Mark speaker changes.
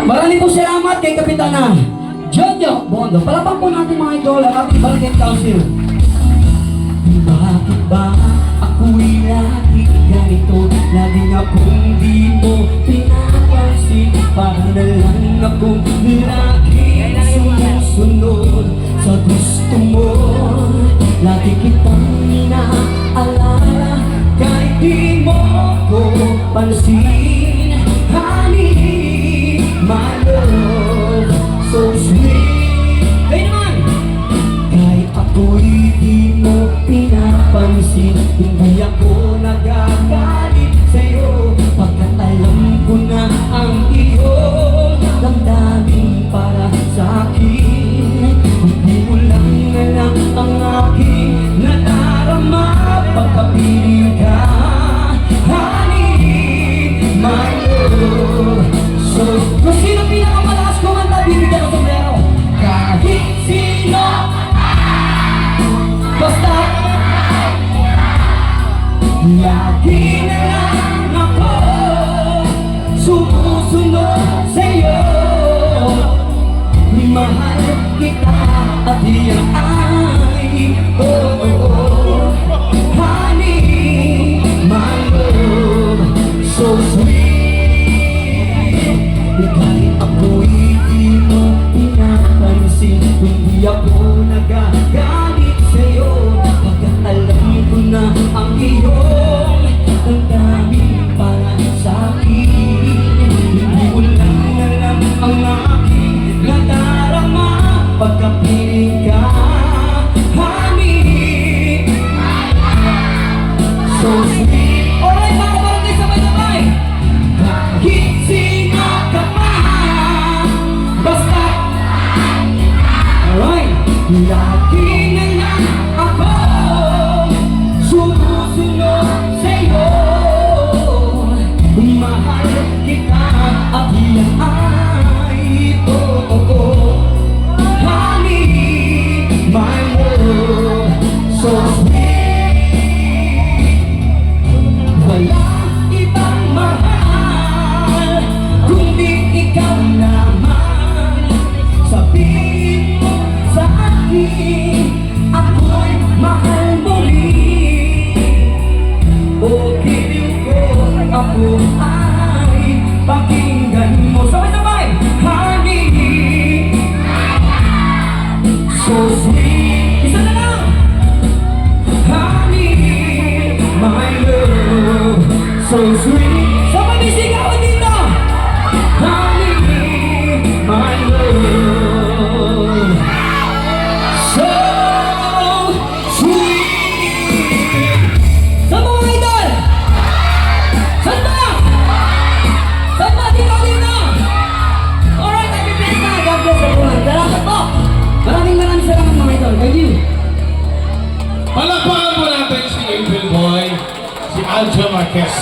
Speaker 1: Maraming po salamat kay Kapitana Jojo Bondo. Palapang po natin mga idol ang ating Barangay Council. Bakit ba ako'y lagi ganito? Laging akong di mo pinapansin. Para na lang akong laging sumusunod sa gusto mo. Lagi kitang inaalala kahit di mo ko pansin. Honey, my love, so sweet. Kayo naman! Kahit ako'y di mo pinapansin, hindi ako nagagalit sa'yo, pagkat alam ko na ang iyong damdamin para sa'kin. Hindi mo lang alam ang aking nadarama pagkapiling ka. Honey, my love, so kung sino pinakamalakas kumanta, bibigyan ko sombrero. Kahit sino, basta lagi na lang ako sumusunod sa'yo. Mahal kita at yan ay honey, my love, so sweet. Kahit ako'y di mo pinapansin, hindi ako nagagalit sa'yo, pagkat alam ko na ang iyong damdamin para sa'kin. Hindi mo lang alam ang aking nadarama pagkapiling ka. Honey, so sweet. Alright mga barangay, sabay-sabay. Kahit sino ka pa, basta alright, lagi na lang ako sumusunod sa'yo. Mahal kita at yan ay honey, my love, so sweet. Wala ibang mahal kundi ikaw naman. Sabihin mo sa akin, ako'y mahal mo rin. O giliw ko, ako ay pakinggan mo. Sabay-sabay! Honey, so sweet. Isa na lang! Honey, my love, so sweet. Sabay may sigawan dito! Honey, my love, so sweet. Sa mga idol! Saan ba? Saan ba? Dito! Alright, happy bless na! God bless everyone. Salamat po! Maraming salamat mga idol. Thank you!
Speaker 2: Palakpakan po natin si April Boy, si Aljo Marquez.